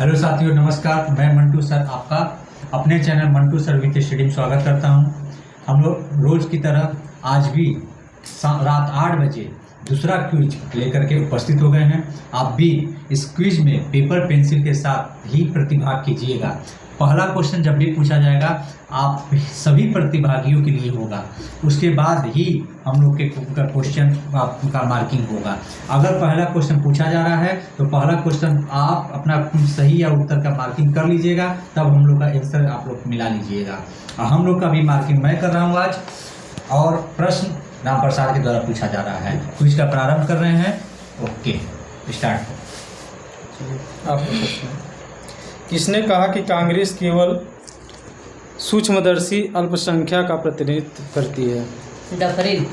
Hello साथियों, नमस्कार। मैं मंटू सर आपका अपने channel Mantu sir with study में स्वागत करता हूं। हम लोग रोज की तरह आज भी रात 8 बजे दूसरा क्विज लेकर के उपस्थित हो गए हैं। आप भी इस क्विज में पेपर पेंसिल के साथ ही प्रतिभाग कीजिएगा। पहला क्वेश्चन जब भी पूछा जाएगा आप सभी प्रतिभागियों के लिए होगा, उसके बाद ही हम लोग के क्वेश्चन का मार्किंग होगा। अगर पहला क्वेश्चन पूछा जा रहा है तो पहला क्वेश्चन आप अपना सही या उत्तर का मार्किंग कर लीजिएगा, तब हम लोग का आंसर आप लोग मिला लीजिएगा। हम लोग का भी मार्किंग मैं कर रहा हूँ आज, और प्रश्न राम प्रसाद के द्वारा पूछा जा रहा है। क्विज का प्रारंभ कर रहे हैं। Okay, start. आपका प्रश्न, किसने कहा कि कांग्रेस केवल सूक्ष्मदर्शी अल्पसंख्या का प्रतिनिधित्व करती है? डफरिन।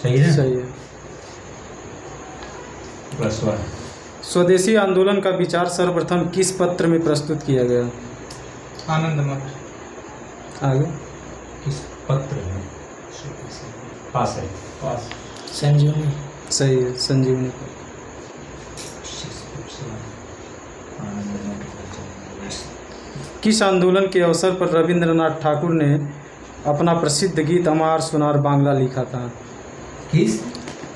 सही है, सही है। +1। स्वदेशी आंदोलन का विचार सर्वप्रथम किस पत्र में प्रस्तुत किया गया? आनंद मठ। आगे। किस पत्र में? पास है। पास। संजीवनी। सही है, संजीवनी पत्र। किस आंदोलन के अवसर पर रविंद्रनाथ ठाकुर ने अपना प्रसिद्ध गीत अमार सुनार बांग्ला लिखा था?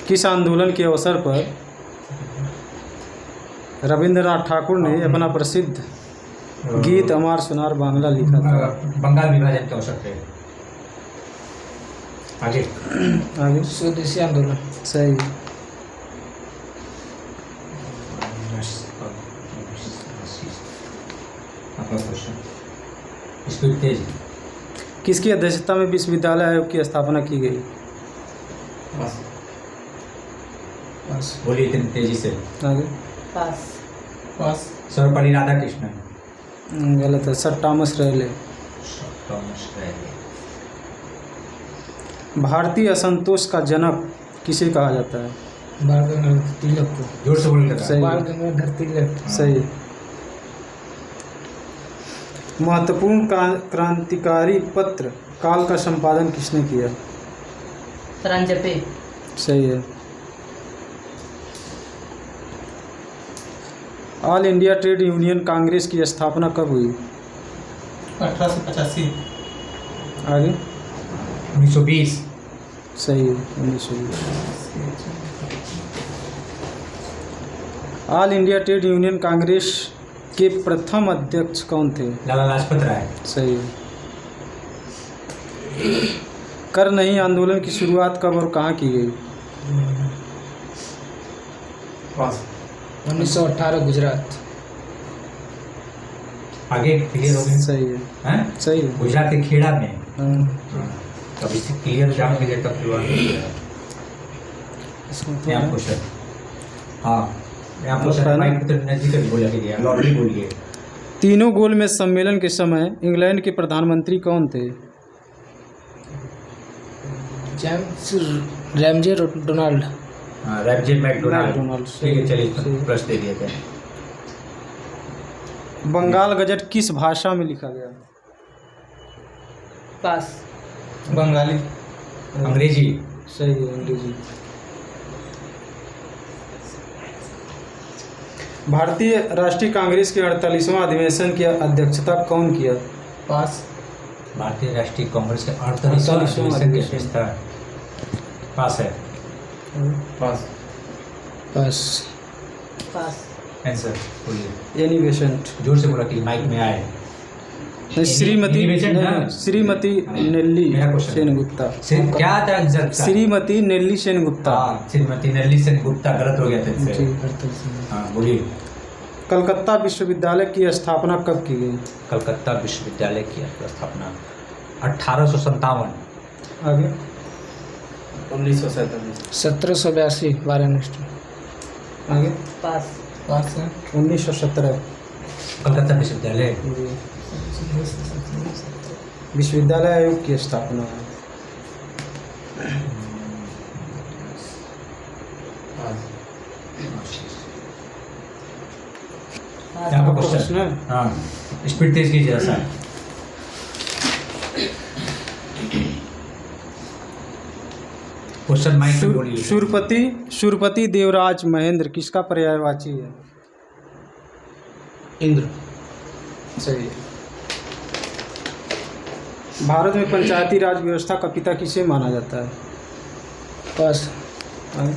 किस आंदोलन के अवसर पर रविंद्रनाथ ठाकुर ने अपना प्रसिद्ध गीत अमार सुनार बांग्ला लिखा था? बंगाल विभाजन के अवसर पे। आगे। स्वदेशी आंदोलन। सही। आपका क्वेश्चन, स्पीड तेज। किसकी अध्यक्षता में विश्वविद्यालय आयोग की स्थापना की गई? बस बोलिए इतनी तेजी से। आगे। पास। पास। सर्वपल्ली राधाकृष्णन। गलत है, सर टॉमस रेले। भारतीय असंतोष का जनक किसे कहा जाता है? बाल गंगाधर तिलक को। जोर से बोलिए। सही। बाल गंगाधर तिलक। सही। महत्वपूर्ण क्रांतिकारी पत्र काल का संपादन किसने किया? प्रांजपे। सही है। All India trade union Congress की स्थापना कब हुई? 1885। आगे। 1920। सही है, 1920। All India trade union Congress के प्रथम अध्यक्ष कौन थे? लाला लाजपत राय। सही है। कर नहीं आंदोलन की शुरुआत कब और कहाँ की गई? पास। 1918 गुजरात। आगे क्लियर हो गए। सही है। हैं? सही है। गुजरात के खेड़ा में। हाँ। कभी से क्लियर जान के तब शुरुआत हुई है। यहाँ क्वेश्चन। हाँ, यहाँ क्वेश्चन माइक तो नजदीक बोला कीजिए, लॉटरी बोलिए। तीनों गोल में सम्मेलन के समय इंग्लैंड के प्रधानमंत्री कौन थे? James Ramsay Donald. हाँ, रैमजे मैकडोनाल्ड। मैकडोनाल्ड। ठीक है, चलिए प्रश्न दे दिए थे। बंगाल गजट किस भाषा में लिखा गया? पास। बंगाली। अंग्रेजी। सही है, अंग्रेजी। भारतीय राष्ट्रीय कांग्रेस के 48वां अधिवेशन की अध्यक्षता कौन किया? पास। भारतीय राष्ट्रीय कांग्रेस के 48वां अधिवेशन की अध्यक्षता पास है। पास। पास। पास। आंसर बोलिए। Annie Besant. जोर से बोला कि माइक में आए। श्रीमती बेसेंट ना? श्रीमती नेल्ली मेरा क्वेश्चन। सेनगुप्ता। क्या था आंसर? श्रीमती नेल्ली सेनगुप्ता। हाँ, श्रीमती नेल्ली सेनगुप्ता। गलत हो गया था इससे। हाँ, बोलिए। कलकत्ता विश्वविद्यालय की स्थापना कब की गई? कलकत्ता विश्वविद्यालय की स्थापना 1857। आगे। 1947। 1782 वाराणसी। आगे। पास। पास है। 1917 कलकत्ता विश्वविद्यालय। विश्वविद्यालय आयोग की स्थापना है। यहाँ पर क्वेश्चन है। हाँ, स्पीड तेज कीजिए ऐसा। क्वेश्चन माइक में बोलिए। शूरपति देवराज महेंद्र किसका पर्यायवाची है? इंद्र। सही है। भारत में पंचायती राज व्यवस्था का पिता किसे माना जाता है? पास।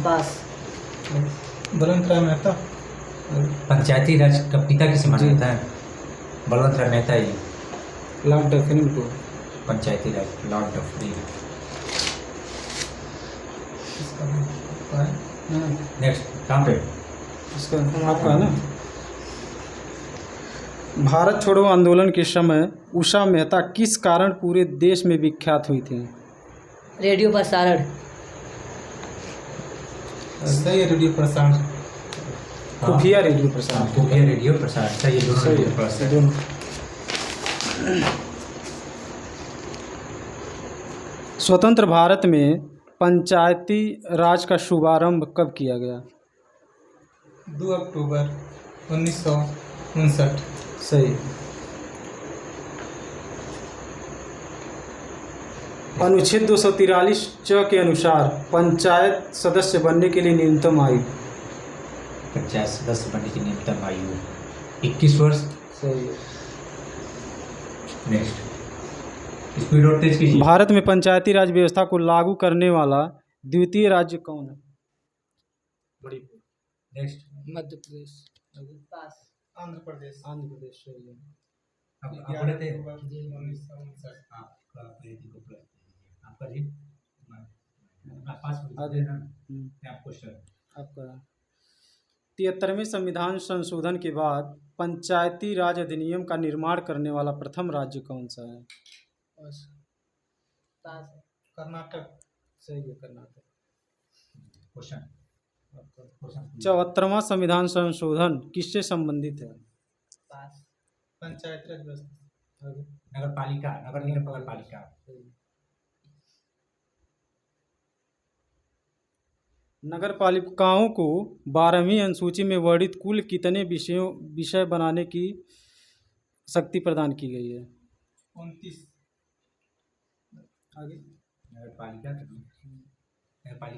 पास। बलवंत राय मेहता। पंचायती राज का पिता किसे माना जाता है? बलवंत राय मेहता जी। लॉर्ड डफरिन को। पंचायती राज लॉर्ड डफरिन। नेक्स्ट कहाँ पे? इसका आपका है ना। भारत छोड़ो आंदोलन के समय उषा मेहता किस कारण पूरे देश में विख्यात हुई थी? रेडियो प्रसारण। सही है, रेडियो प्रसारण। खुफिया रेडियो प्रसारण। खुफिया रेडियो प्रसारण। सही है, दोनों सही रेडियो है, प्रसारण। दोनों। स्वतंत्र भारत में पंचायती राज का शुभारंभ कब किया गया? 2 अक्टूबर 1959। सही। अनुच्छेद 243 च के अनुसार पंचायत सदस्य बनने के लिए न्यूनतम आयु? पंचायत सदस्य बनने की न्यूनतम आयु 21 वर्ष। सही है। नेक्स्ट स्पीड और तेज कीजिए। भारत में पंचायती राज व्यवस्था को लागू करने वाला द्वितीय राज्य कौन है? मणिपुर। नेक्स्ट मध्य प्रदेश। पास। आंध्र प्रदेश। आंध्र प्रदेश। सही है। आप बोले थे 1959। आपका वेदी को प्लस आपका जी आप पास आगे। ना आप क्वेश्चन आपका 73वें संविधान संशोधन के बाद पंचायती राज अधिनियम का निर्माण करने वाला प्रथम राज्य कौन सा है? पास। पास। कर्नाटक। सही है, कर्नाटक। क्वेश्चन 74वां संविधान संशोधन किससे संबंधित है? पास। पंचायत राज व्यवस्था। नगर पालिका नगर निगम नगर पालिका। नगर पालिकाओं को 12वीं अनुसूची में वर्णित कुल कितने विषय बनाने की शक्ति प्रदान की गई है? 29। आगे। नगर पालिका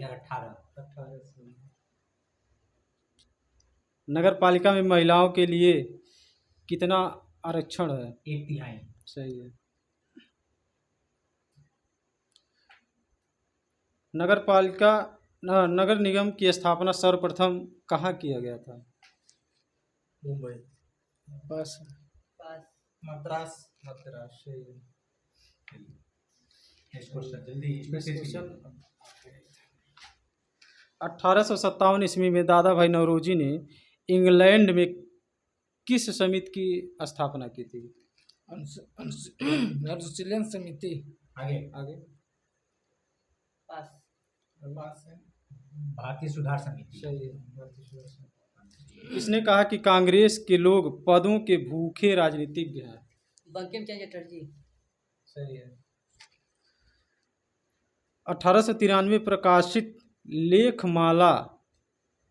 18। नगर पालिका में महिलाओं के लिए कितना आरक्षण है? 1/3। सही है। नगर निगम की स्थापना सर्वप्रथम कहाँ किया गया था? मुंबई। पास। पास। मद्रास। सही है। नेक्स्ट क्वेश्चन जल्दी इसमें से क्वेश्चन 1857 ईस्वी में दादा भाई नौरोजी ने इंग्लैंड में किस समिति की स्थापना की थी? अनुशीलन समिति। आगे आगे। पास। पास है। भारतीय सुधार समिति। सही है। किसने कहा कि कांग्रेस के लोग पदों के भूखे राजनीतिज्ञ हैं? बंकिम चंद्र चटर्जी। सही है। 1893 प्रकाशित लेखमाला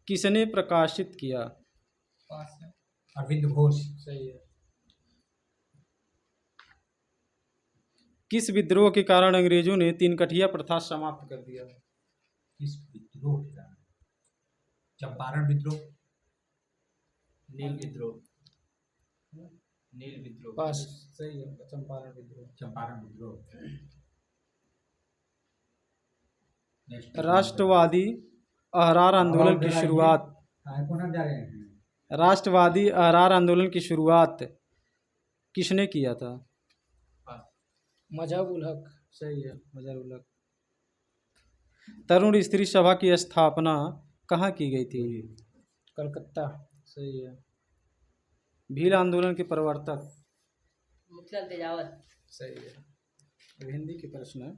किसने प्रकाशित किया? पास है। अरविंद घोष। सही है। किस विद्रोह के कारण अंग्रेजों ने तीनकठिया प्रथा समाप्त कर दिया? किस विद्रोह के कारण? चंपारण विद्रोह। नील विद्रोह। नील विद्रोह। पास। सही है। चंपारण विद्रोह। चंपारण विद्रोह। नेक्स्ट राष्ट्रवादी अहरार आंदोलन की शुरुआत जा रहे हैं। राष्ट्रवादी अहरार आंदोलन की शुरुआत किसने किया था? मजहब उल हक। सही है। मजहरुल हक। तरुण स्त्री सभा की स्थापना कहाँ की गई थी? कलकत्ता। सही है। भील आंदोलन के प्रवर्तक? मुखलाल तेजावत। सही है। अब हिंदी के प्रश्न है।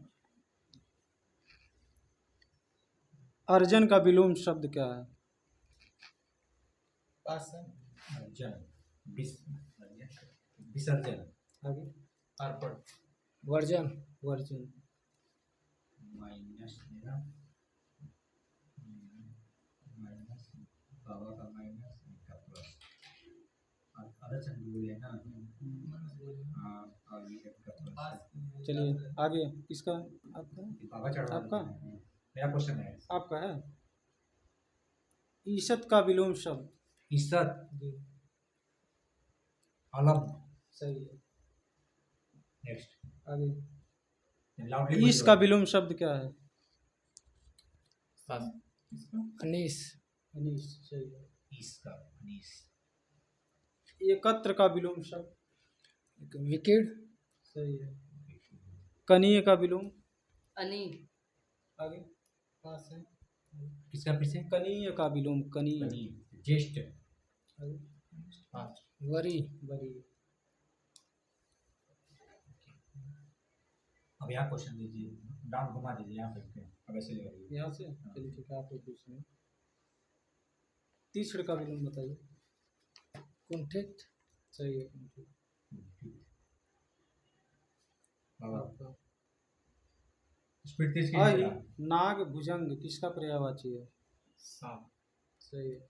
अर्जन का विलोम शब्द क्या है? पास है। अर्जन विसर्जन। आगे। अर्पण। वर्जन। वर्जन। माइनस मेरा माइनस बाबा का माइनस का प्लस अर्जन बोले ना। हाँ और ये का प्लस। चलिए आगे। किसका? आपका? बाबा चढ़ा आपका? मेरा क्वेश्चन है। आपका है। ईसत का विलोम शब्द? ईसत अलम। सही है। नेक्स्ट। आगे। लाउडली ईस का विलोम शब्द क्या है? अनीस। अनीस। सही है। इसका अनीस। एकत्र का विलोम शब्द? विकेट। सही है। कनीय का विलोम? अनी। आगे। पास है। किसका पीछे? कनीय का विलोम? कनीय। ज्येष्ठ। आगे। वरी। बरी। अब यहाँ क्वेश्चन दीजिए, डाउन घुमा दीजिए यहाँ पे, अब ऐसे ले आइए। यहाँ से चलिए ठीक है, आप लोग पूछ लें। तीसरे का विलोम बताइए। कुंठित। सही है। आपका स्पीड तेज आई कीजिएगा। नाग भुजंग किसका पर्यायवाची है? सांप। सही है।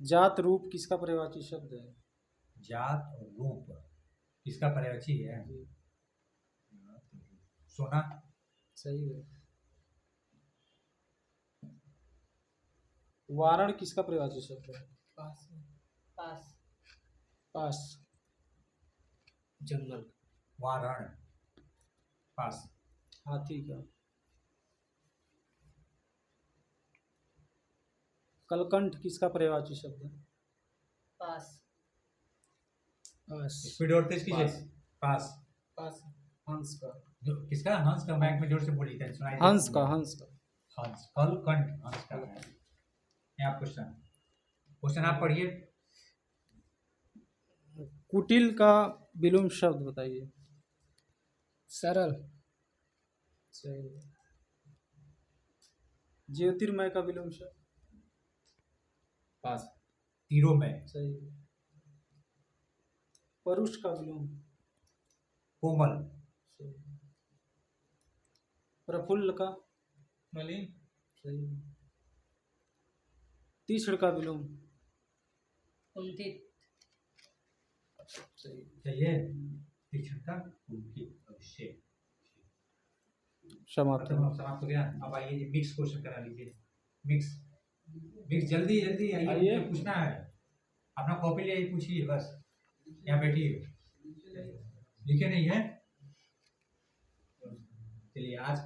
जात रूप किसका पर्यायवाची शब्द है? जात और रूप किसका पर्यायवाची है? सोना। सही है। वारण किसका पर्यायवाची शब्द है? पास है। पास। पास। जंगल। वारण। पास। हाथी का। कलकंठ किसका पर्यायवाची शब्द है? पास। पास। स्पीड और तेज कीजिए। पास। पास। पास। हंस का। किसका? हंस का। माइक में जोर से बोलिए, तो सुनाई देगा। हंस का। हंस का। हंस। कलकंठ हंस का है। यहाँ क्वेश्चन आप पढ़िए। कुटिल का विलोम शब्द बताइए। सरल। सही है। ज्योतिर्मय का विलोम शब्द? पास। तीरों में। सही है। परुष का विलोम? कोमल। सही है। प्रफुल्ल का? मलिन। सही है। तीक्ष्ण का विलोम? कुंठित। सही है। चाहिए तीक्ष्ण का कुंठित। अवश्य। समाप्त है। समाप्त हो गया। अब आइए जी, मिक्स क्वेश्चन करा लीजिए। मिक्स मिक्स जल्दी जल्दी आइए, आइए। मुझे पूछना है। अपना कॉपी ले आइए, पूछिए बस। यहाँ बैठिए। लिखे नहीं है? चलिए, आज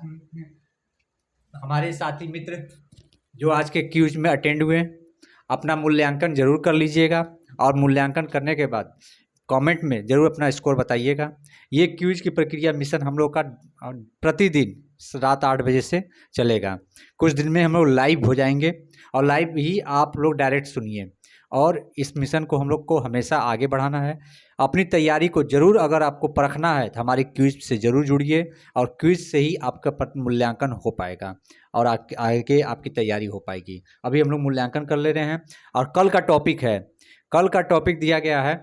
हमारे साथी मित्र जो आज के क्यूज में अटेंड हुए, अपना मूल्यांकन जरूर कर लीजिएगा और मूल्यांकन करने के बाद कमेंट में जरूर अपना स्कोर बताइएगा। ये क्यूज की प्रक्रिया मिशन हम लोग का प्रतिदिन रात 8 बजे से चलेगा। कुछ दिन में हम लोग लाइव हो जाएंगे और लाइव ही आप लोग डायरेक्ट सुनिए। और इस मिशन को हम लोग को हमेशा आगे बढ़ाना है। अपनी तैयारी को जरूर, अगर आपको परखना है तो हमारे क्विज से ज़रूर जुड़िए और क्विज से ही आपका मूल्यांकन हो पाएगा और आगे आपकी तैयारी हो पाएगी। अभी हम लोग मूल्यांकन कर ले रहे हैं और कल का टॉपिक दिया गया है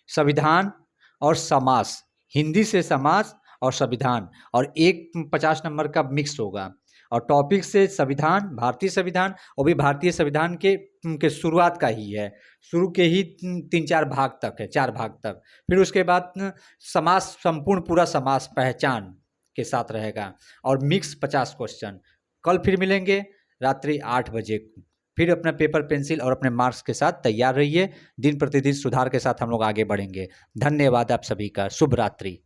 संविधान और समास। हिंदी से समास और संविधान, और एक 50 नंबर का मिक्स होगा। और टॉपिक से संविधान, भारतीय संविधान, और भी भारतीय संविधान के शुरुआत का ही है। शुरू के ही 3-4 भाग तक है, 4 भाग तक। फिर उसके बाद समास, संपूर्ण पूरा समास पहचान के साथ रहेगा और मिक्स 50 क्वेश्चन। कल फिर मिलेंगे रात्रि 8 बजे। फिर अपना पेपर पेंसिल और अपने मार्क्स के साथ तैयार रहिए। दिन प्रतिदिन सुधार के साथ हम लोग आगे बढ़ेंगे। धन्यवाद आप सभी का। शुभ रात्रि।